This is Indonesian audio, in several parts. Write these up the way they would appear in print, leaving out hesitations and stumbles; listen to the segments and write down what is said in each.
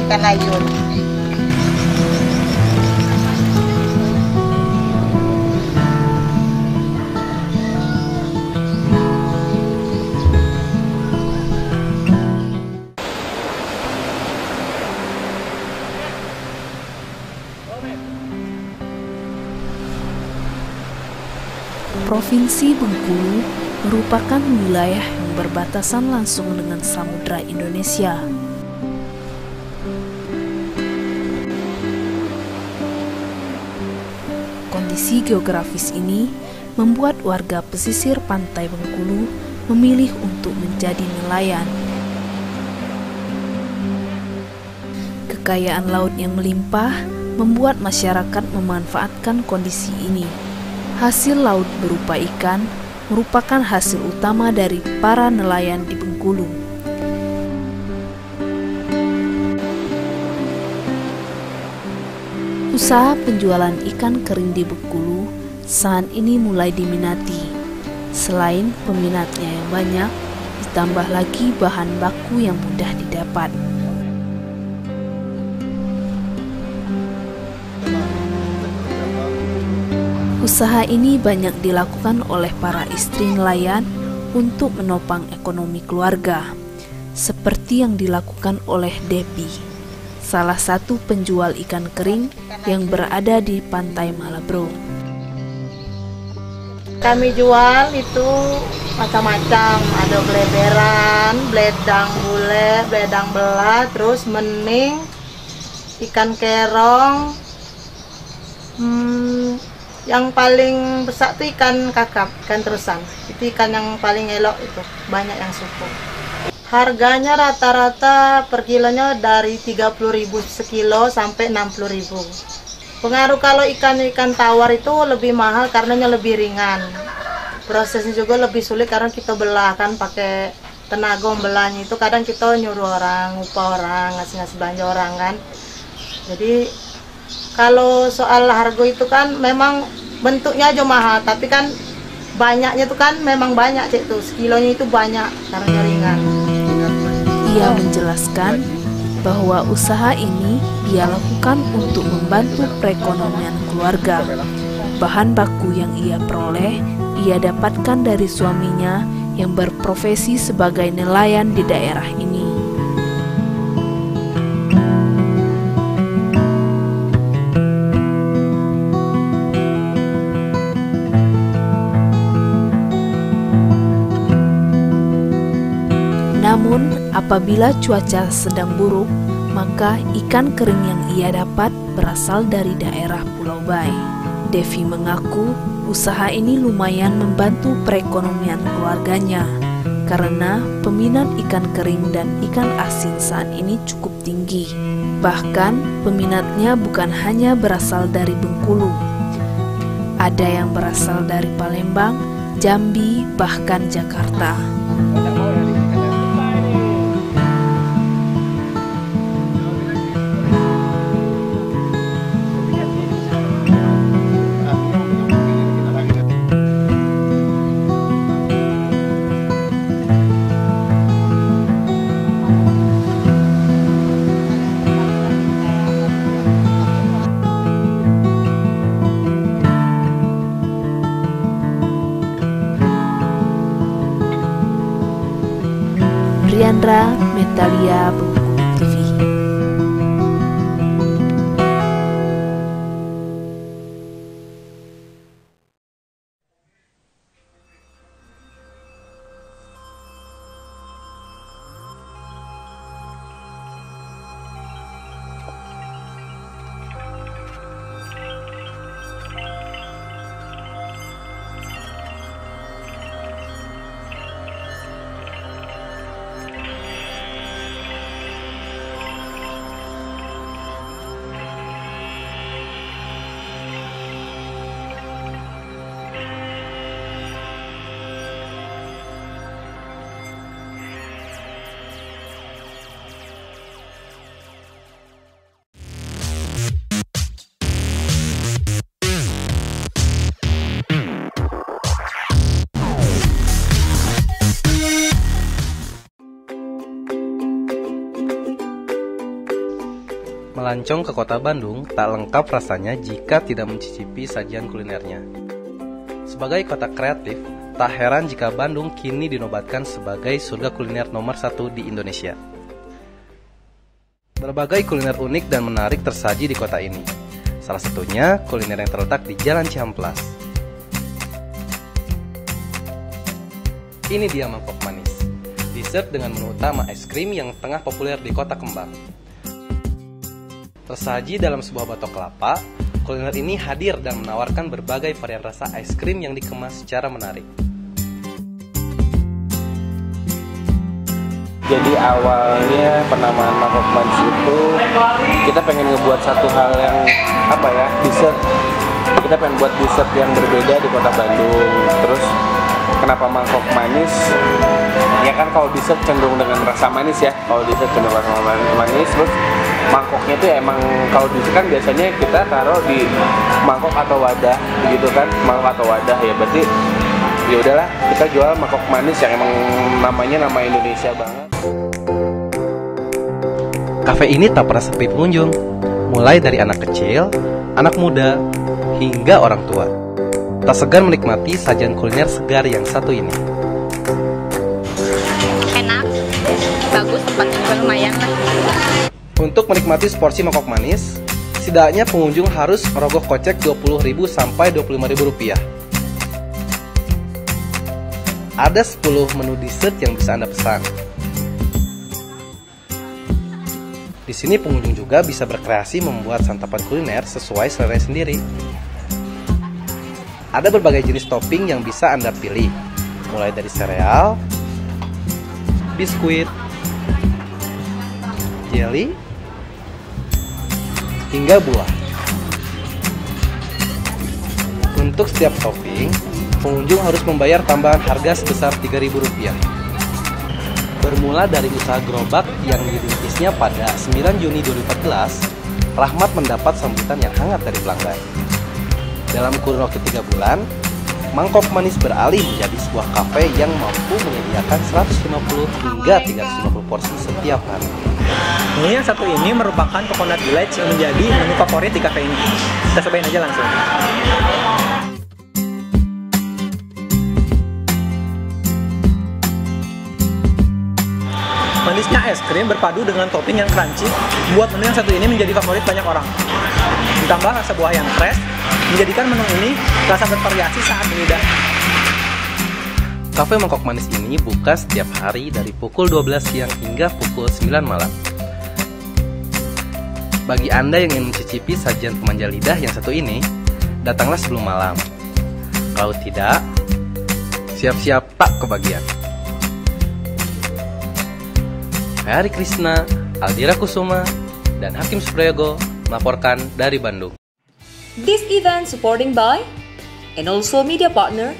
ikan layur. Provinsi Bengkulu merupakan wilayah yang berbatasan langsung dengan Samudra Indonesia. Kondisi geografis ini membuat warga pesisir pantai Bengkulu memilih untuk menjadi nelayan. Kekayaan laut yang melimpah membuat masyarakat memanfaatkan kondisi ini. Hasil laut berupa ikan merupakan hasil utama dari para nelayan di Bengkulu. Usaha penjualan ikan kering di Bengkulu saat ini mulai diminati. Selain peminatnya yang banyak, ditambah lagi bahan baku yang mudah didapat. Usaha ini banyak dilakukan oleh para istri nelayan untuk menopang ekonomi keluarga, seperti yang dilakukan oleh Depi, salah satu penjual ikan kering yang berada di Pantai Malabro. Kami jual itu macam-macam, ada beleberan, beledang bule, beledang belah, terus mening, ikan kerong, yang paling besar itu ikan kakap, ikan terusan. Itu ikan yang paling elok itu, banyak yang suka. Harganya rata-rata per kilonya dari 30.000 sekilo sampai 60.000. Pengaruh kalau ikan tawar itu lebih mahal karenanya lebih ringan. Prosesnya juga lebih sulit karena kita belah kan pakai tenaga membelahnya itu, kadang kita nyuruh orang, upah orang, ngasih belanja orang kan. Jadi kalau soal harga itu kan memang bentuknya aja mahal, tapi kan banyaknya itu kan memang banyak cek tuh, sekilonya itu banyak karena ringan. Ia menjelaskan bahwa usaha ini ia lakukan untuk membantu perekonomian keluarga. Bahan baku yang ia peroleh ia dapatkan dari suaminya yang berprofesi sebagai nelayan di daerah ini. Namun, apabila cuaca sedang buruk, maka ikan kering yang ia dapat berasal dari daerah Pulau Bai. Devi mengaku usaha ini lumayan membantu perekonomian keluarganya karena peminat ikan kering dan ikan asin saat ini cukup tinggi. Bahkan peminatnya bukan hanya berasal dari Bengkulu. Ada yang berasal dari Palembang, Jambi, bahkan Jakarta. Riandra Metalia, Bengkulu TV. Melancong ke kota Bandung tak lengkap rasanya jika tidak mencicipi sajian kulinernya. Sebagai kota kreatif, tak heran jika Bandung kini dinobatkan sebagai surga kuliner nomor 1 di Indonesia. Berbagai kuliner unik dan menarik tersaji di kota ini. Salah satunya kuliner yang terletak di Jalan Cihamplas. Ini dia mangkok manis, dessert dengan menu utama es krim yang tengah populer di Kota Kembang. Tersaji dalam sebuah batok kelapa, kuliner ini hadir dan menawarkan berbagai varian rasa es krim yang dikemas secara menarik. Jadi awalnya penamaan mangkok manis itu kita pengen ngebuat satu hal yang dessert. Kita pengen buat dessert yang berbeda di kota Bandung. Terus kenapa mangkok manis? Ya kan kalau dessert cenderung dengan rasa manis ya. Kalau dessert cenderung rasa manis, terus mangkoknya itu emang kalau dessert kan biasanya kita taruh di mangkok atau wadah gitu kan, mangkok atau wadah ya, berarti ya udahlah kita jual mangkok manis yang emang namanya nama Indonesia banget. Kafe ini tak pernah sepi pengunjung, mulai dari anak kecil, anak muda, hingga orang tua. Tak segan menikmati sajian kuliner segar yang satu ini. Enak, bagus, tempatnya juga lumayan lah. Untuk menikmati seporsi mangkok manis, setidaknya pengunjung harus merogoh kocek Rp20.000 sampai Rp25.000. Ada 10 menu dessert yang bisa Anda pesan. Di sini pengunjung juga bisa berkreasi membuat santapan kuliner sesuai selera sendiri. Ada berbagai jenis topping yang bisa Anda pilih, mulai dari sereal, biskuit, jelly, hingga buah. Untuk setiap topping, pengunjung harus membayar tambahan harga sebesar Rp3.000. Bermula dari usaha gerobak yang dirintisnya pada 9 Juni 2014, Rahmat mendapat sambutan yang hangat dari pelanggan. Dalam kurun waktu 3 bulan, Mangkok Manis beralih menjadi sebuah kafe yang mampu menyediakan 150 hingga 350 porsi setiap hari. Menu yang satu ini merupakan Coconut Village yang menjadi menu favorit di kafe ini. Kita cobain aja langsung. Manisnya es krim berpadu dengan topping yang crunchy, membuat menu yang satu ini menjadi favorit banyak orang. Ditambah rasa buah yang fresh, menjadikan menu ini rasa bervariasi saat berlidah. Kafe Mangkok Manis ini buka setiap hari dari pukul 12 siang hingga pukul 9 malam. Bagi Anda yang ingin mencicipi sajian pemanja lidah yang satu ini, datanglah sebelum malam. Kalau tidak, siap-siap tak kebagian. Hari Krisna, Aldira Kusuma, dan Hakim Suprayogo melaporkan dari Bandung. This event supporting by and also media partner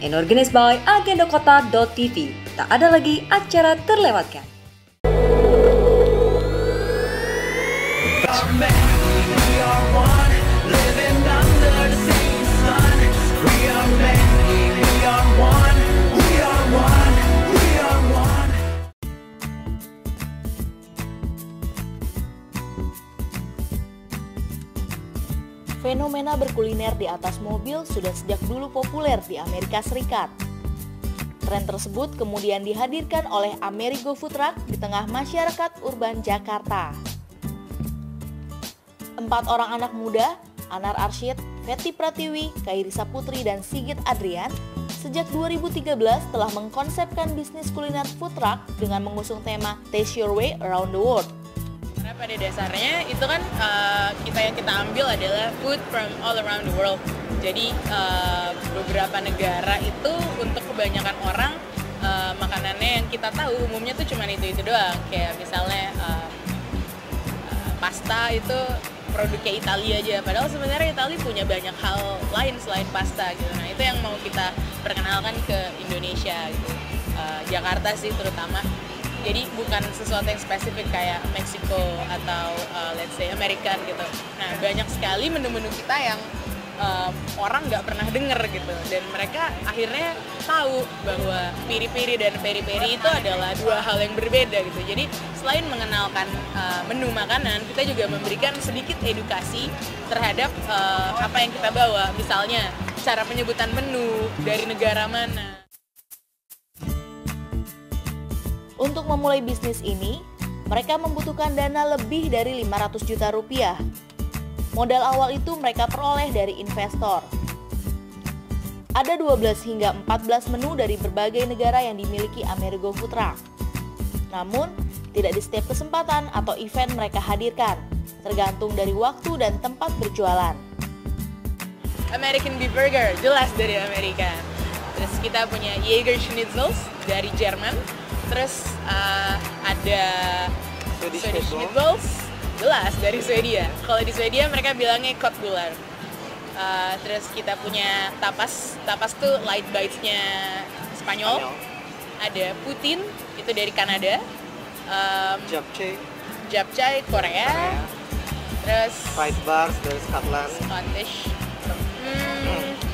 and organized by agendakota.tv. Tak ada lagi acara terlewatkan. Fenomena berkuliner di atas mobil sudah sejak dulu populer di Amerika Serikat. Tren tersebut kemudian dihadirkan oleh Amerigo Food Truck di tengah masyarakat urban Jakarta. 4 orang anak muda, Anar Arsyid, Feti Pratiwi, Kairisa Putri, dan Sigit Adrian, sejak 2013 telah mengkonsepkan bisnis kuliner food truck dengan mengusung tema Taste Your Way Around the World. Karena pada dasarnya itu kan yang kita ambil adalah food from all around the world. Jadi beberapa negara itu untuk kebanyakan orang makanannya yang kita tahu umumnya tuh cuma itu doang. Kayak misalnya pasta itu produknya Italia aja. Padahal sebenarnya Italia punya banyak hal lain selain pasta gitu. Nah itu yang mau kita perkenalkan ke Indonesia gitu. Jakarta sih terutama. Jadi bukan sesuatu yang spesifik kayak Meksiko atau let's say American gitu. Nah banyak sekali menu-menu kita yang orang nggak pernah denger gitu, dan mereka akhirnya tahu bahwa piri-piri dan peri-peri itu adalah dua hal yang berbeda gitu. Jadi selain mengenalkan menu makanan, kita juga memberikan sedikit edukasi terhadap apa yang kita bawa, misalnya cara penyebutan menu dari negara mana. Untuk memulai bisnis ini, mereka membutuhkan dana lebih dari 500 juta rupiah. Modal awal itu mereka peroleh dari investor. Ada 12 hingga 14 menu dari berbagai negara yang dimiliki Amerigo Food Truck. Namun, tidak di setiap kesempatan atau event mereka hadirkan, tergantung dari waktu dan tempat berjualan. American Beef Burger, jelas dari Amerika. Terus kita punya Jaeger Schnitzels dari Jerman. Terus ada Swedish Meatballs, jelas dari Swedia. Kalau di Swedia mereka bilangnya Köttbullar. Terus kita punya tapas tuh light bites-nya Spanyol. Ada Poutine, itu dari Kanada. Japchae Korea. Terus Fried bars dari Scotland. Scottish.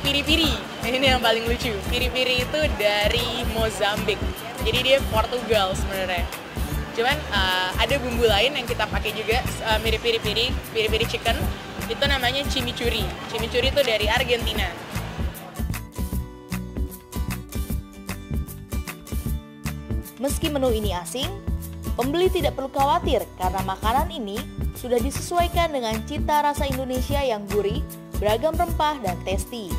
Piri-piri, ini yang paling lucu. Piri-piri itu dari Mozambik. Jadi dia Portugal sebenarnya. Cuman ada bumbu lain yang kita pakai juga, mirip piri-piri chicken. Itu namanya chimichurri. Chimichurri itu dari Argentina. Meski menu ini asing, pembeli tidak perlu khawatir karena makanan ini sudah disesuaikan dengan cita rasa Indonesia yang gurih, beragam rempah, dan tasty.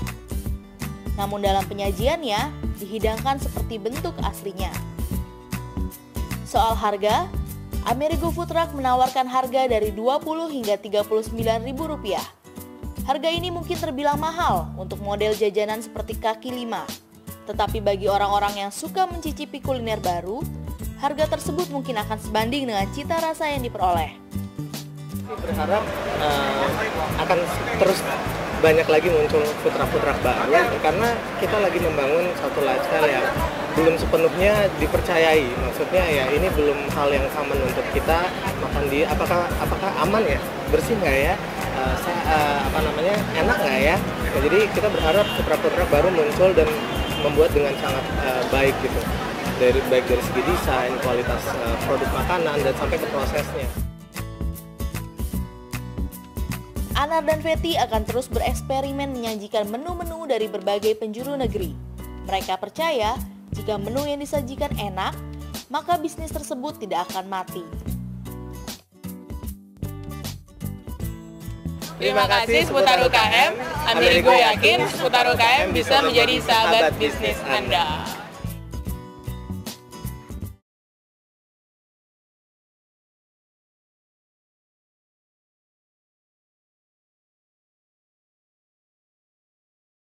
Namun dalam penyajiannya, dihidangkan seperti bentuk aslinya. Soal harga, Amerigo Food Truck menawarkan harga dari 20 hingga 39 ribu rupiah. Harga ini mungkin terbilang mahal untuk model jajanan seperti kaki lima. Tetapi bagi orang-orang yang suka mencicipi kuliner baru, harga tersebut mungkin akan sebanding dengan cita rasa yang diperoleh. Berharap akan terus banyak lagi muncul food truck baru karena kita lagi membangun satu lifestyle yang belum sepenuhnya dipercayai. Maksudnya ya ini belum hal yang common untuk kita makan di apakah aman ya, bersih nggak ya, enak nggak ya. Nah, jadi kita berharap food truck baru muncul dan membuat dengan sangat baik gitu, baik dari segi desain, kualitas produk makanan dan sampai ke prosesnya. Anar dan Fetty akan terus bereksperimen menyajikan menu-menu dari berbagai penjuru negeri. Mereka percaya jika menu yang disajikan enak, maka bisnis tersebut tidak akan mati. Terima kasih seputar UKM. Amerigo yakin seputar UKM bisa menjadi sahabat bisnis Anda.